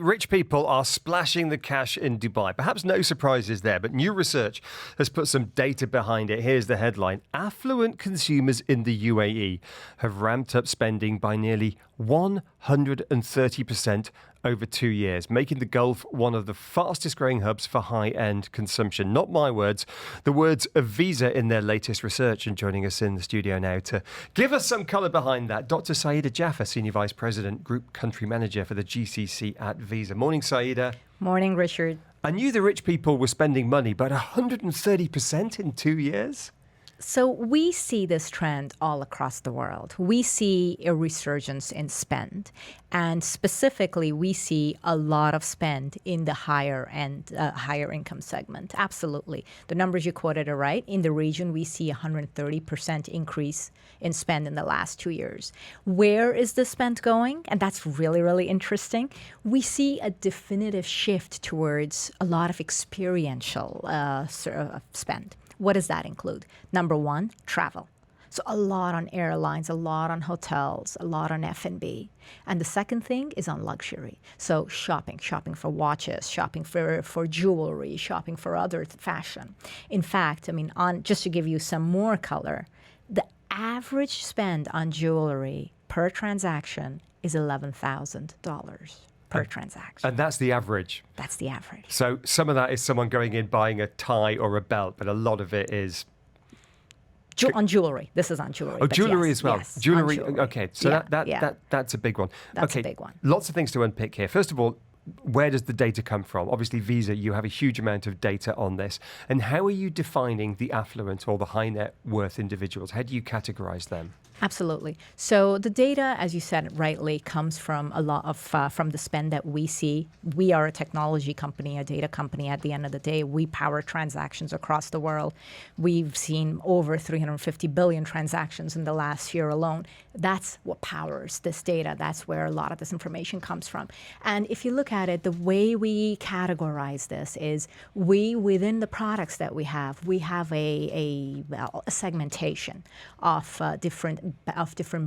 Rich people are splashing the cash in Dubai. Perhaps no surprises there, but new research has put some data behind it. Here's the headline. Affluent consumers in the UAE have ramped up spending by nearly 130% over 2 years, making the Gulf one of the fastest growing hubs for high-end consumption. Not my words, the words of Visa in their latest research. And joining us in the studio now to give us some colour behind that, Dr. Saeeda Jaffar, Senior Vice President, Group Country Manager for the GCC at Visa. Morning, Saeeda. Morning, Richard. I knew the rich people were spending money, but 130% in 2 years? So we see this trend all across the world. We see a resurgence in spend. And specifically, we see a lot of spend in the higher income segment. Absolutely. The numbers you quoted are right. In the region, we see 130% increase in spend in the last 2 years. Where is the spend going? And that's really, really interesting. We see a definitive shift towards a lot of experiential spend. What does that include? Number one, travel. So a lot on airlines, a lot on hotels, a lot on F&B. And the second thing is on luxury. So shopping for watches, shopping for jewelry, shopping for other fashion. In fact, just to give you some more color, the average spend on jewelry per transaction is $11,000. Per transaction. And that's the average? That's the average. So some of that is someone going in buying a tie or a belt, but a lot of it is... on jewelry. This is on jewelry. Oh, jewelry yes, as well. Yes, jewelry. jewelry. Okay, so that's a big one. That's a big one. Lots of things to unpick here. First of all, where does the data come from? Obviously, Visa, you have a huge amount of data on this. And how are you defining the affluent or the high net worth individuals? How do you categorize them? Absolutely. So the data, as you said rightly, comes from a lot of from the spend that we see. We are a technology company, a data company. At the end of the day, we power transactions across the world. We've seen over 350 billion transactions in the last year alone. That's what powers this data. That's where a lot of this information comes from. And if you look at it, the way we categorize this is within the products that we have a segmentation of different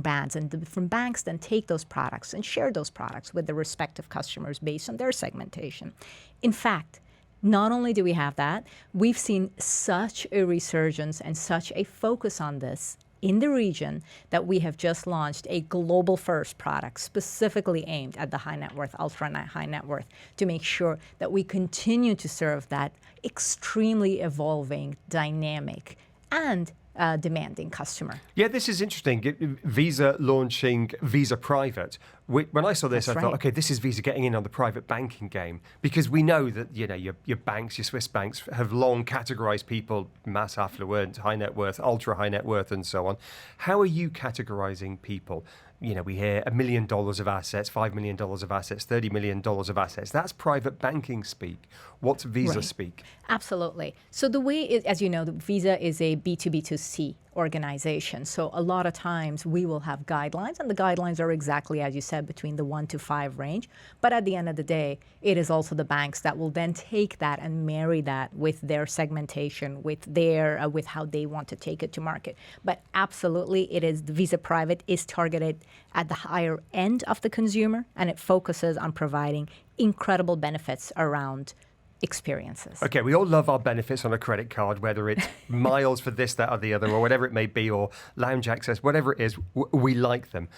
bands, and the different banks then take those products and share those products with the respective customers based on their segmentation. In fact, not only do we have that, we've seen such a resurgence and such a focus on this in the region that we have just launched a global first product specifically aimed at the high net worth, ultra high net worth, to make sure that we continue to serve that extremely evolving, dynamic, and demanding customer. Yeah, this is interesting. Visa launching Visa Private. When I saw this, I thought, okay, this is Visa getting in on the private banking game, because we know that your banks, your Swiss banks, have long categorized people mass affluent, high net worth, ultra high net worth, and so on. How are you categorizing people? We hear $1 million of assets, $5 million of assets, $30 million of assets. That's private banking speak. What's Visa speak? Absolutely. So the way, as you know, Visa is a B2B2C organization. So a lot of times we will have guidelines, and the guidelines are exactly, as you said, between the 1 to 5 range. But at the end of the day, it is also the banks that will then take that and marry that with their segmentation, with how they want to take it to market. But absolutely, the Visa Private is targeted at the higher end of the consumer, and it focuses on providing incredible benefits around experiences. Okay, we all love our benefits on a credit card, whether it's miles for this, that, or the other, or whatever it may be, or lounge access, whatever it is, we like them.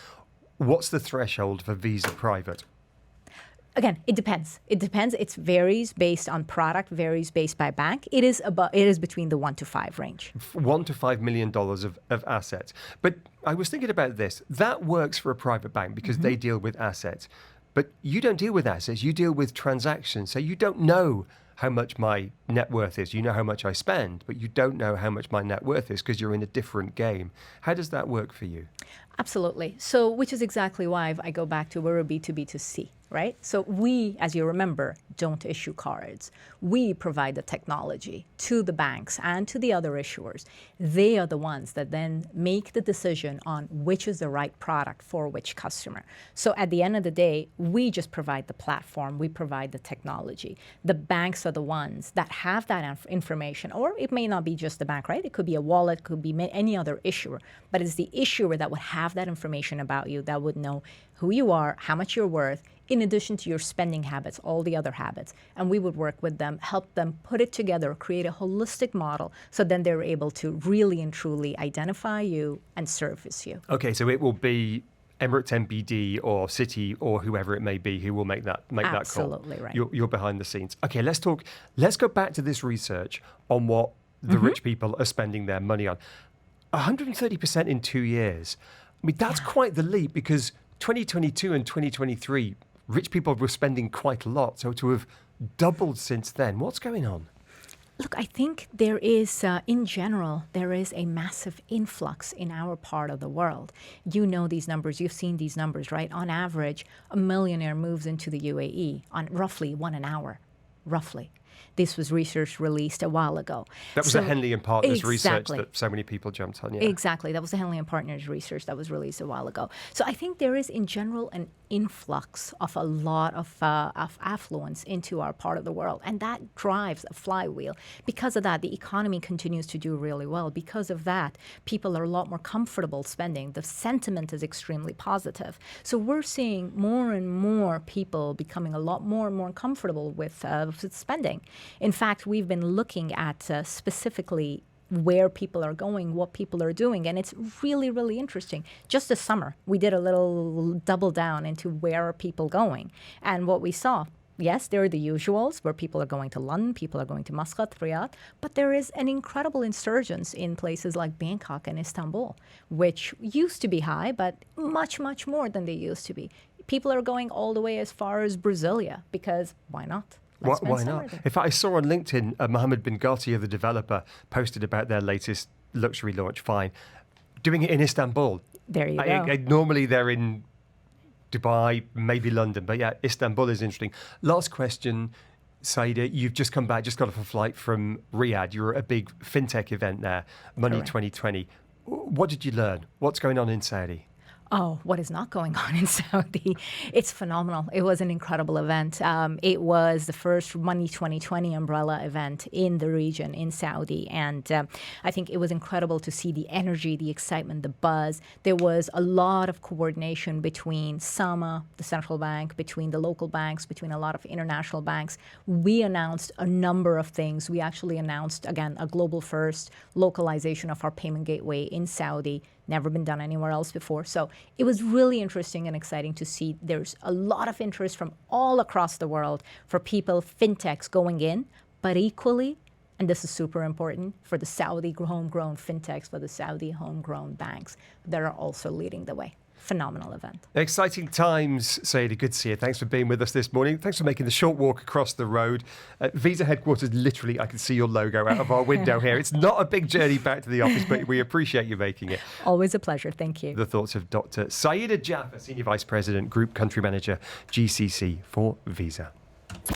What's the threshold for Visa Private? Again, it depends. It depends. It varies based on product, varies based by bank. It is between the 1 to 5 range. $1 to $5 million of assets. But I was thinking about this. That works for a private bank because they deal with assets. But you don't deal with assets, you deal with transactions. So you don't know how much my net worth is. You know how much I spend, but you don't know how much my net worth is because you're in a different game. How does that work for you? Absolutely. So, which is exactly why I go back to we're a B2B2C, right? So we, as you remember, don't issue cards. We provide the technology to the banks and to the other issuers. They are the ones that then make the decision on which is the right product for which customer. So at the end of the day, we just provide the platform, we provide the technology. The banks are the ones that have that information, or it may not be just the bank, right? It could be a wallet, could be any other issuer, but it's the issuer that would have that information about you, that would know who you are, how much you're worth, in addition to your spending habits, all the other habits. And we would work with them, help them put it together, create a holistic model, so then they're able to really and truly identify you and service you. Okay, so it will be Emirates MBD or Citi or whoever it may be who will make that call. Absolutely right. You're behind the scenes. Okay, let's go back to this research on what the rich people are spending their money on. 130% in 2 years. I mean, that's quite the leap, because 2022 and 2023, rich people were spending quite a lot. So to have doubled since then, what's going on? Look, I think there is, in general, there is a massive influx in our part of the world. You know these numbers. You've seen these numbers, right? On average, a millionaire moves into the UAE on roughly an hour, roughly. This was research released a while ago. That was the Henley and Partners research Exactly. that so many people jumped on. Yeah. Exactly. That was the Henley and Partners research that was released a while ago. So I think there is, in general, an influx of a lot of affluence into our part of the world. And that drives a flywheel. Because of that, the economy continues to do really well. Because of that, people are a lot more comfortable spending. The sentiment is extremely positive. So we're seeing more and more people becoming a lot more and more comfortable with spending. In fact, we've been looking at specifically where people are going, what people are doing, and it's really, really interesting. Just this summer, we did a little double down into where are people going. And what we saw, yes, there are the usuals where people are going to London, people are going to Muscat, Riyadh, but there is an incredible insurgence in places like Bangkok and Istanbul, which used to be high, but much, much more than they used to be. People are going all the way as far as Brasilia, because why not? Why not? In fact, I saw on LinkedIn, Mohammed bin Ghatia, the developer, posted about their latest luxury launch, Fine, doing it in Istanbul. There you go. Normally they're in Dubai, maybe London, but yeah, Istanbul is interesting. Last question, Saeeda, you've just come back, just got off a flight from Riyadh. You're at a big Fintech event there, Money Correct. 2020. What did you learn? What's going on in Saudi? Oh, what is not going on in Saudi? It's phenomenal. It was an incredible event. It was the first Money 2020 umbrella event in the region in Saudi. And I think it was incredible to see the energy, the excitement, the buzz. There was a lot of coordination between SAMA, the central bank, between the local banks, between a lot of international banks. We announced a number of things. We actually announced, again, a global first localization of our payment gateway in Saudi. Never been done anywhere else before. So it was really interesting and exciting to see there's a lot of interest from all across the world for people, fintechs going in, but equally, and this is super important, for the Saudi homegrown fintechs, for the Saudi homegrown banks that are also leading the way. Phenomenal event. Exciting times, Saeeda. Good to see you. Thanks for being with us this morning. Thanks for making the short walk across the road. Visa headquarters, literally, I can see your logo out of our window here. It's not a big journey back to the office, but we appreciate you making it. Always a pleasure. Thank you. The thoughts of Dr. Saeeda Jaffar, Senior Vice President, Group Country Manager, GCC for Visa.